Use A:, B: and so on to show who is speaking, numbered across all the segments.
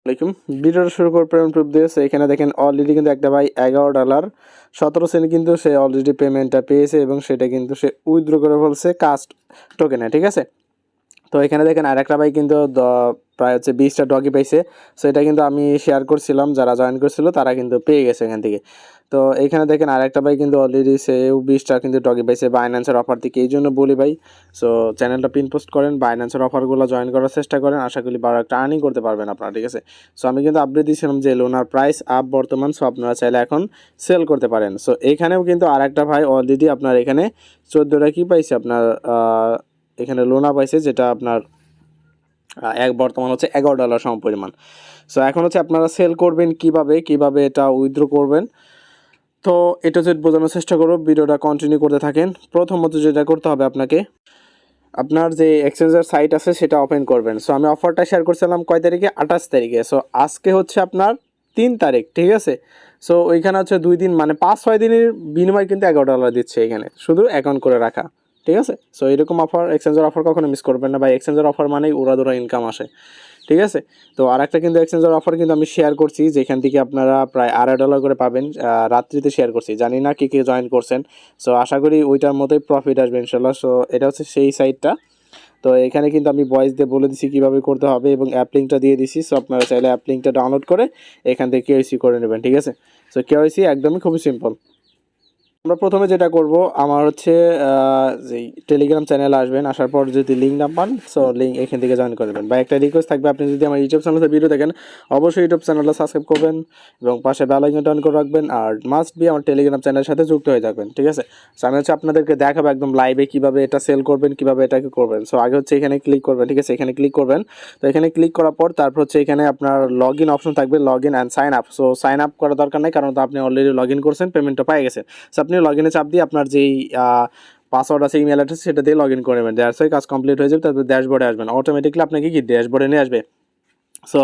A: আসসালামাইকুম। ভিডিওটা শুরু করে পেমেন্ট প্রুফ দিয়েছে। এখানে দেখেন অলরেডি কিন্তু একটা ভাই $11.17 কিন্তু সে অলরেডি পেমেন্টটা পেয়েছে এবং সেটা কিন্তু সে উইথড্র করে ফেলছে কাস্ট টোকেনে, ঠিক আছে। তো এখানে দেখেন আরেকটা ভাই কিন্তু প্রায় হচ্ছে 20টা ডগি পাইছে। সো এটা কিন্তু আমি শেয়ার করছিলাম, যারা জয়েন করছিল তারা কিন্তু পেয়ে গেছে এখান থেকে। তো এখানে দেখেন আরেকটা ভাই কিন্তু অলরেডি সেও 20টা কিন্তু ডগি পাইছে বাইন্যান্সের অফার থেকে। এই জন্য বলি ভাই, সো চ্যানেলটা পিন পোস্ট করেন, বাইন্যান্সের অফারগুলো জয়েন করার চেষ্টা করেন, আশা করি বড় একটা আর্নিং করতে পারবেন আপনারা, ঠিক আছে। সো আমি কিন্তু আপডেট দিয়েছিলাম যে লোনার প্রাইস আপ বর্তমান, সো আপনারা চাইলে এখন সেল করতে পারেন। সো এইখানেও কিন্তু আরেকটা ভাই অলরেডি আপনার এখানে 14টা কি পাইছে আপনার এখানে লোনা পাইছে, যেটা আপনার বর্তমান হচ্ছে $11 সমপরিমাণ। সো এখন হচ্ছে আপনারা সেল করবেন কিভাবে এটা উইথড্র করবেন। তো এটা হচ্ছে বোঝানোর চেষ্টা করব, ভিডিওটা কন্টিনিউ করতে থাকেন। প্রথমত যেটা করতে হবে আপনাকে, আপনার যে এক্সচেঞ্জের সাইট আছে সেটা ওপেন করবেন। সো আমি অফারটা শেয়ার করছিলাম কয় তারিখে, 28 তারিখে। সো আজকে হচ্ছে আপনার 3 তারিখ, ঠিক আছে। সো ওইখানে হচ্ছে 2 দিন মানে 5-6 দিনের বিনিময় কিন্তু $11 দিচ্ছে এখানে, শুধু অ্যাকাউন্ট করে রাখা, ঠিক আছে। সো এরকম অফার, এক্সচেঞ্জের অফার কখনো মিস করবেন না, বা এক্সচেঞ্জের অফার মানেই উড়াদুরা ইনকাম আসে, ঠিক আছে। তো আরেকটা কিন্তু এক্সচেঞ্জের অফার কিন্তু আমি শেয়ার করছি, যেখান থেকে আপনারা প্রায় $2.5 করে পাবেন। রাত্রিতে শেয়ার করছি, জানি না কে জয়েন করছেন। সো আশা করি ওইটার মতোই প্রফিট আসবে ইনশাল্লাহ। সো এটা হচ্ছে সেই সাইটটা। তো এখানে কিন্তু আমি ভয়েস দিয়ে বলে দিছি কীভাবে করতে হবে এবং অ্যাপ লিঙ্কটা দিয়ে দিছি। সো আপনারা চাইলে অ্যাপ লিঙ্কটা ডাউনলোড করে এখান থেকে কেওয়াইসি করে নেবেন, ঠিক আছে। সো কেওয়াইসি একদমই খুবই সিম্পল। আমরা প্রথমে যেটা করব, আমার হচ্ছে যে টেলিগ্রাম চ্যানেলে আসবেন, আসার পর যদি লিঙ্ক না পান, সো লিঙ্ক এখান থেকে জয়েন করবেন। বা একটা রিকোয়েস্ট থাকবে, আপনি যদি আমার ইউটিউব চ্যানেলে ভিডিও দেখেন, অবশ্যই ইউটিউব চ্যানেলটা সাবস্ক্রাইব করবেন এবং পাশে বেল আইকনটা অন করে রাখবেন, আর মাস্ট বি আমার টেলিগ্রাম চ্যানেলের সাথে যুক্ত হয়ে থাকবেন, ঠিক আছে। সো আমি হচ্ছে আপনাদেরকে দেখাবো একদম লাইভে কীভাবে এটা সেল করবেন, কীভাবে এটাকে করবেন। সো আগে হচ্ছে এখানে ক্লিক করবেন, ঠিক আছে, এখানে ক্লিক করবেন। তো এখানে ক্লিক করার পর তারপর হচ্ছে এখানে আপনার লগ ইন অপশন থাকবে, log in and sign up. So sign up করার দরকার নেই, কারণ তো আপনি অলরেডি লগ ইন করছেন, পেমেন্টটা পেয়ে গেছেন। সো আপনি লগ ইনে চাপ দিয়ে আপনার যেই পাসওয়ার্ড আছে, ইমেল অ্যাড্রেস, সেটা দিয়ে লগ ইন করে নেবেন। দ্যাটস ওয়াই কাজ কমপ্লিট হয়ে যাবে। তারপর ড্যাশবোর্ডে আসবেন, অটোমেটিকলি আপনাকে কি ড্যাশবোর্ডে নিয়ে আসবে। সো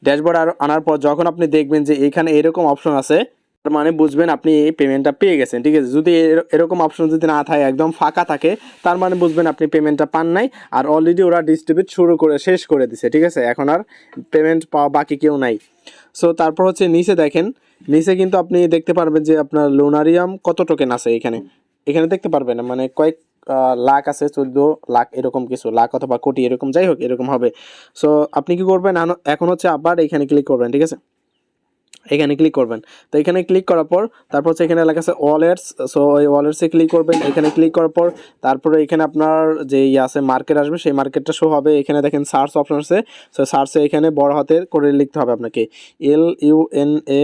A: ড্যাশবোর্ড আনার পর যখন আপনি দেখবেন যে এখানে এরকম অপশন আছে, তার মানে বুঝবেন আপনি এই পেমেন্টটা পেয়ে গেছেন, ঠিক আছে। যদি এরকম অপশন যদি না থাকে, একদম ফাঁকা থাকে, তার মানে বুঝবেন আপনি পেমেন্টটা পান নাই, আর অলরেডি ওরা ডিস্ট্রিবিউট শেষ করে দিছে, ঠিক আছে। এখন আর পেমেন্ট পাওয়া বাকি কেউ নাই। সো তারপর হচ্ছে নিচে দেখেন, নিচে কিন্তু আপনি দেখতে পারবেন যে আপনার লোনারিয়াম কত টোকেন আছে এখানে দেখতে পারবেন, মানে কয়েক লাখ আছে, 14 লাখ এরকম কিছু, লাখ অথবা কোটি এরকম, যাই হোক এরকম হবে। সো আপনি কি করবেন, এখন হচ্ছে আবার এখানে ক্লিক করবেন, ঠিক আছে, এখানে ক্লিক করবেন। তো এখানে ক্লিক করার পর তারপর হচ্ছে এখানে লেখা আছে ওয়ালেটস। সো ওই ওয়ালেটসে ক্লিক করবেন। এখানে ক্লিক করার পর তারপরে এখানে আপনার যে আছে মার্কেট আসবে, সেই মার্কেটটা শো হবে। এখানে দেখেন সার্চ অপশন আছে। সো সার্চে এখানে বড় হাতের করে লিখতে হবে আপনাকে LUNA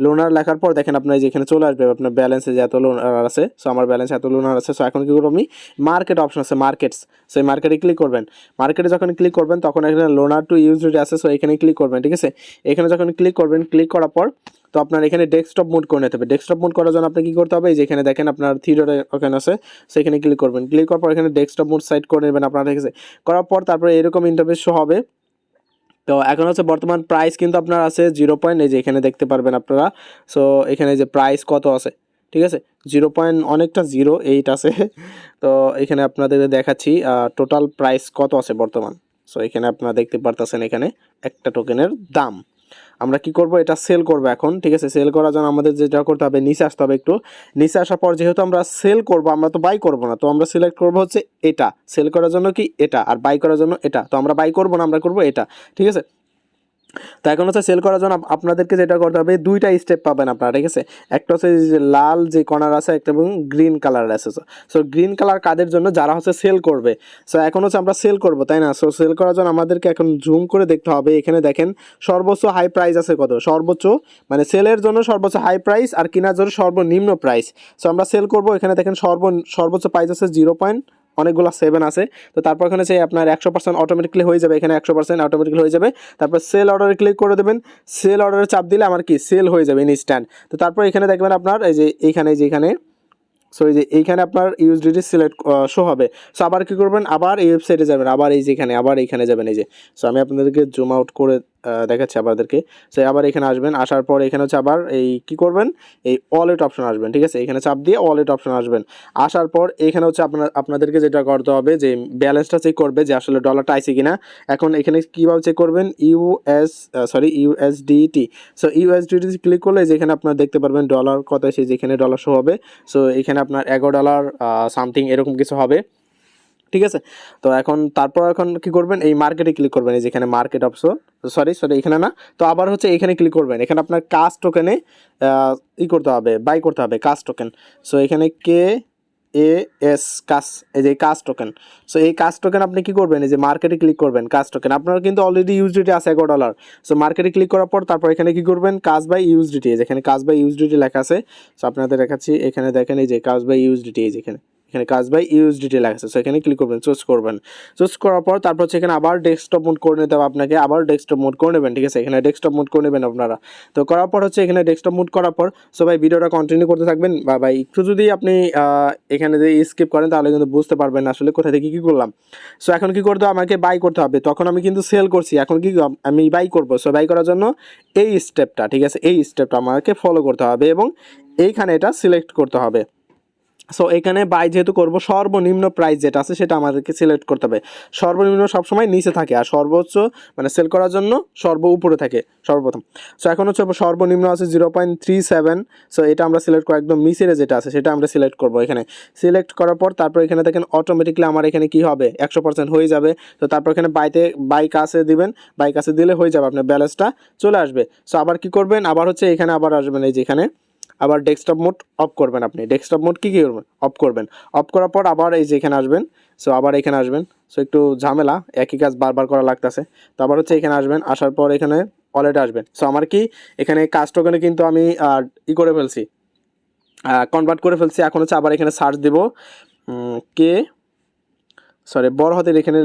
A: লোনার লেখার পর দেখেন আপনার যে এখানে চলে আসবে আপনার ব্যালেন্সে যে এত লোনার আছে। সো আমার ব্যালেন্স এত লোনার আছে। সো এখন কি করবো, আমি মার্কেট অপশন আছে, মার্কেটস, সেই মার্কেটে ক্লিক করবেন। মার্কেটে যখন ক্লিক করবেন তখন এখানে লোনার টু USDT আছে। সো এখানে ক্লিক করবেন, ঠিক আছে। এখানে যখন ক্লিক করবেন, ক্লিক করার পর তো আপনার এখানে ডেস্কটপ মোড করে নিতে হবে। ডেস্কটপ মোড করার জন্য আপনি কি করতে হবে, যে এখানে দেখেন আপনার থ্রি ডট ওখানে আছে, সেখানে ক্লিক করবেন। ক্লিক করার পর এখানে ডেস্কটপ মোড সাইড করে নেবেন আপনার, ঠিক আছে। করার পর তারপরে এরকম ইন্টারফেস শো হবে। তো এখন হচ্ছে বর্তমান প্রাইস কিন্তু আপনার আছে 0 পয়েন্ট, এই যে এখানে দেখতে পারবেন আপনারা। সো এখানে যে প্রাইস কত আছে, ঠিক আছে, 0 পয়েন্ট অনেকটা 0.8 আছে। তো এখানে আপনাদের দেখাচ্ছি টোটাল প্রাইস কত আছে বর্তমান। সো এখানে আপনারা দেখতে পারতেছেন এখানে একটা টোকেনের দাম। আমরা কি করব, এটা সেল করব এখন, ঠিক আছে। সেল করার জন্য আমাদের যেটা করতে হবে, নিচে আসতে হবে একটু। নিচে আসার পর যেহেতু আমরা সেল করব, আমরা তো বাই করব না, তো আমরা সিলেক্ট করব হচ্ছে এটা, সেল করার জন্য কি এটা, আর বাই করার জন্য এটা। তো আমরা বাই করব না, আমরা করব এটা, ঠিক আছে। তো এখন হচ্ছে সেল করার জন্য আপনাদেরকে যেটা করতে হবে, দুইটা স্টেপ পাবেন আপনারা, ঠিক আছে। একটা হচ্ছে যে লাল যে কর্নার আছে একটা, এবং গ্রিন কালার আছে। সো গ্রিন কালার কাদের জন্য, যারা হচ্ছে সেল করবে। সো এখন হচ্ছে আমরা সেল করব, তাই না। সো সেল করার জন্য আমাদেরকে এখন জুম করে দেখতে হবে। এখানে দেখেন সর্বোচ্চ হাই প্রাইস আছে কত, সর্বোচ্চ মানে সেলের জন্য সর্বোচ্চ হাই প্রাইস, আর কেনার জন্য সর্বনিম্ন প্রাইস। সো আমরা সেল করব, এখানে দেখেন সর্বোচ্চ প্রাইস আছে 0 পয়েন্ট অনেকগুলো 7 আছে। তো তারপর এখানে চাই আপনার 100% অটোমেটিকলি হয়ে যাবে, এখানে 100% অটোমেটিকলি হয়ে যাবে। তারপর সেল অর্ডারে ক্লিক করে দেবেন। সেল অর্ডারে চাপ দিলে আমার কি সেল হয়ে যাবে ইনস্ট্যান্ট। তো তারপর এখানে দেখবেন আপনার এই যে এইখানে সো এই যে এইখানে আপনার USDT সিলেক্ট শো হবে। সো আবার কি করবেন, আবার এই ওয়েবসাইটে যাবেন, আবার এই যেখানে আবার এইখানে যাবেন, এই যে। সো আমি আপনাদেরকে জুম আউট করে দেখাচ্ছি আপনাদেরকে। সো আবার এখানে আসবেন, আসার পর এখানে হচ্ছে আবার এই কী করবেন, এই ওয়ালেট অপশন আসবেন, ঠিক আছে, এখানে চাপ দিয়ে ওয়ালেট অপশন আসবেন। আসার পর এখানে হচ্ছে আপনাদেরকে যেটা করতে হবে যে ব্যালেন্সটা চেক করবে যে আসলে ডলারটা আইছে কিনা। এখন এখানে কীভাবে চেক করবেন, ইউএসডিটি। সো ইউএসডিটি ক্লিক করলে যেখানে আপনার দেখতে পারবেন ডলার কত আছে, যেখানে ডলার শো হবে। সো এখানে আপনার $11 সামথিং এরকম কিছু হবে, ঠিক আছে। তো তারপর কি করবেন, এই মার্কেটে ক্লিক করবেন, এই যেখানে মার্কেট অপশন, সরি এখানে না, তো আবার হচ্ছে এখানে ক্লিক করবেন। এখানে আপনার কাস্ট টোকেনে করতে হবে, বাই করতে হবে কাস্ট টোকেন। সো এখানে KAS কাস, এই যে কাস্ট টোকেন। সো এই কাস্ট টোকেন আপনি কি করবেন, এই যে মার্কেটে ক্লিক করবেন কাস্ট টোকেন। আপনার কিন্তু অলরেডি ইউএসডিটি আছে $11। সো মার্কেটে ক্লিক করার পর তারপর এখানে কি করবেন, কাজ বাই ইউএসডিটি, যেখানে কাজ বাই ইউএসডিটি লেখা আছে। সো আপনাদের দেখাচ্ছি, এখানে দেখেন এই যে কাজ বাই ইউএসডিটি, এই যেখানে কাজ বাই ইউএসডিটি লেখা আছে। সো এখানে ক্লিক করবেন, চুজ করার পর তারপর হচ্ছে এখানে আবার ডেস্কটপ মোড করে নিতে হবে আপনাকে, আবার ডেস্কটপ মোড করে নেবেন, ঠিক আছে, এখানে ডেস্কটপ মোড করে নেবেন আপনারা। তো করার পর হচ্ছে এখানে ডেস্কটপ মোড করার পর সো ভাই ভিডিওটা কন্টিনিউ করতে থাকবেন, বা ভাই একটু যদি আপনি এখানে যদি স্কিপ করেন তাহলে কিন্তু বুঝতে পারবেন আসলে কোথা থেকে কী করলাম। সো এখন কি করতে হবে, আমাকে বাই করতে হবে। তখন আমি কিন্তু সেল করছি, এখন কি আমি বাই করবো। সো বাই করার জন্য এই স্টেপটা, ঠিক আছে, এই স্টেপটা আমাকে ফলো করতে হবে এবং এইখানে এটা সিলেক্ট করতে হবে। সো এখানে বাই যেহেতু করবো, সর্বনিম্ন প্রাইস যেটা আছে সেটা আমাদেরকে সিলেক্ট করতে হবে। সর্বনিম্ন সবসময় নিচে থাকে আর সর্বোচ্চ মানে সেল করার জন্য উপরে থাকে সর্বপ্রথম। সো এখন হচ্ছে সর্বনিম্ন আছে 0.37। সো এটা আমরা সিলেক্ট করবো, একদম নিচের যেটা আছে সেটা আমরা সিলেক্ট করবো। এখানে সিলেক্ট করার পর তারপর এখানে দেখেন অটোমেটিকলি আমার এখানে কি হবে, 100% হয়ে যাবে। তো তারপর এখানে বাই কাছে দিবেন, বাই কাছে দিলে হয়ে যাবে, আপনার ব্যালেন্সটা চলে আসবে। সো আবার কি করবেন, আবার হচ্ছে এখানে আবার আসবেন, এই যেখানে আবার ডেস্কটপ মোড অফ করবেন। আপনি ডেস্কটপ মোড কী করবেন, অফ করবেন। অফ করার পর আবার এই যে এখানে আসবেন। সো আবার এখানে আসবেন। সো একটু ঝামেলা, একই কাজ বারবার করা লাগতেছে। তো আবার হচ্ছে এখানে আসবেন, আসার পর এখানে ওয়ালেটে আসবেন। সো আমার কি এখানে কাস্ট টোকেনে কিন্তু আমি করে ফেলছি, কনভার্ট করে ফেলছি। এখন হচ্ছে আবার এখানে সার্চ দেব, বড় হাতের এখানে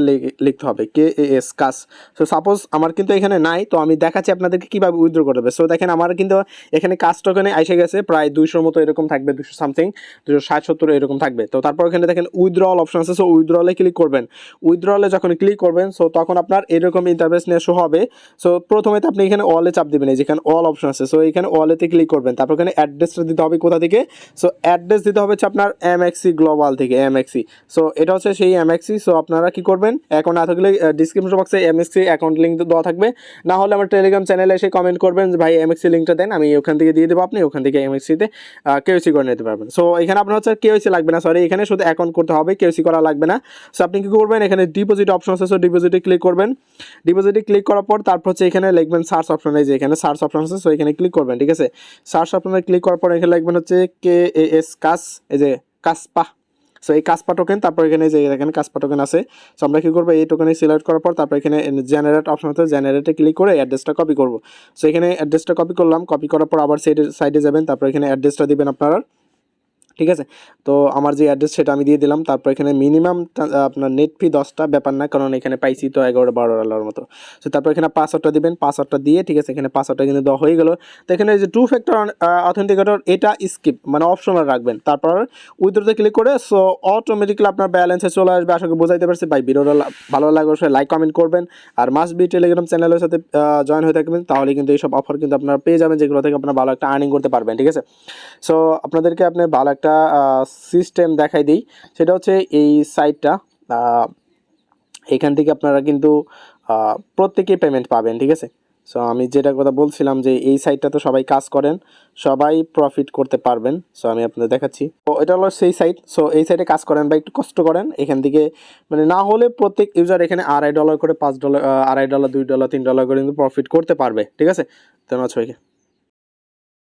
A: লিখতে হবে KAS কাস। সো সাপোজ আমার কিন্তু এখানে নাই, তো আমি দেখাচ্ছি আপনাদেরকে কীভাবে উইথড্র করবে। সো দেখেন আমার কিন্তু এখানে কাস্ট টোকেনে এসে গেছে, প্রায় 200 মতো এরকম থাকবে, 200 সামথিং, 260-70 এরকম থাকবে। তো তারপর এখানে দেখেন উইথড্রওয়াল অপশন আছে। সো উইথড্রওয়ালে ক্লিক করবেন। উইথড্রওয়ালে যখন ক্লিক করবেন সো তখন আপনার এরকম ইন্টারফেস নিয়ে শো হবে। সো প্রথমে তো আপনি এখানে ওয়ালে চাপ দেবেন, এই যেখানে অল অপশন আছে। সো এখানে ওয়ালেতে ক্লিক করবেন, তারপর এখানে অ্যাড্রেসটা দিতে হবে কোথা থেকে। সো অ্যাড্রেস দিতে হবে হচ্ছে আপনার MXC গ্লোবাল থেকে, MXC। সো এটা হচ্ছে সেই MXC। সো আপনারা কি করবেন, অ্যাকাউন্ট না থাকলে ডিসক্রিপশন বক্সে MXC অ্যাকাউন্ট লিঙ্ক দেওয়া থাকবে, না হলে আমার টেলিগ্রাম চ্যানেলে এসে কমেন্ট করবেন যে ভাই MXC লিঙ্কটা দেন, আমি ওখান থেকে দিয়ে দেবো, আপনি ওখান থেকে MXCতে KYC করে নিতে পারবেন। সো এখানে আপনার হচ্ছে KYC লাগবে না, সরি, এখানে শুধু অ্যাকাউন্ট করতে হবে, KYC করা লাগবে না। সো আপনি কী করবেন, এখানে ডিপোজিট অপশন আছে। সো ডিপোজিটে ক্লিক করবেন। ডিপোজিটে ক্লিক করার পর তারপর হচ্ছে এখানে লিখবেন সার্চ অপশন, এই যে এখানে সার্চ অপশন আছে। সো এখানে ক্লিক করবেন, ঠিক আছে। সার্চ অপশনে ক্লিক করার পর এখানে লিখবেন হচ্ছে KAS কাস, এই যে কাসপা। সো এই কাসপা টোকেন, তারপর এখানে যে এখানে কাসপা টোকেন আছে। সো আমরা কী করবো, এই টোকেনে সিলেক্ট করার পর তারপর এখানে জেনারেট অপশন আছে, জেনারেটে ক্লিক করে অ্যাড্রেসটা কপি করবো। সো এখানে অ্যাড্রেসটা কপি করলাম, কপি করার পর আবার সাইডে যাবেন, তারপর এখানে অ্যাড্রেসটা দিবেন আপনারা, ঠিক আছে। তো আমার যে অ্যাড্রেস সেটা আমি দিয়ে দিলাম। তারপর এখানে মিনিমাম আপনার নেট ফি 10টা, ব্যাপার না, কারণ এখানে পাইছি তো $11-12 মতো। সো তারপর এখানে পাসওয়ার্ডটা দিবেন, পাসওয়ার্ডটা দিয়ে, ঠিক আছে, এখানে পাসওয়ার্ডটা কিন্তু দেওয়া হয়ে গেল। তো এখানে যে 2 ফ্যাক্টর অথেন্টিকেটর এটা স্কিপ মানে অপশনাল রাখবেন। তারপর উইথড্রোতে ক্লিক করে সো অটোমেটিক্যালি আপনার ব্যালেন্সে চলে আসবে। আশা করি বোঝাইতে পারছি ভাই। ভিডিওটা ভালো লাগলে অবশ্যই লাইক কমেন্ট করবেন, আর মাস্ট বি টেলিগ্রাম চ্যানেলের সাথে জয়েন হয়ে থাকবেন, তাহলে কিন্তু এইসব অফার কিন্তু আপনারা পেয়ে যাবেন, যেগুলো থেকে আপনারা ভালো একটা আর্নিং করতে পারবেন, ঠিক আছে। সো আপনাদেরকে আপনি ভালো একটা সিস্টেম দেখাই দিই, সেটা হচ্ছে এই সাইটটা, এখান থেকে আপনারা কিন্তু প্রত্যেকেই পেমেন্ট পাবেন, ঠিক আছে। সো আমি যেটা কথা বলছিলাম যে এই সাইটটা তো সবাই কাজ করেন, সবাই প্রফিট করতে পারবেন। সো আমি আপনাদের দেখাচ্ছি। তো এটা হলো সেই সাইট। সো এই সাইটে কাজ করেন বা একটু কষ্ট করেন, এখান থেকে মানে না হলে প্রত্যেক ইউজার এখানে $2.5 করে, $5, $2.5, $2, $3 করে কিন্তু প্রফিট করতে পারবে, ঠিক আছে। ধন্যবাদ সবাইকে।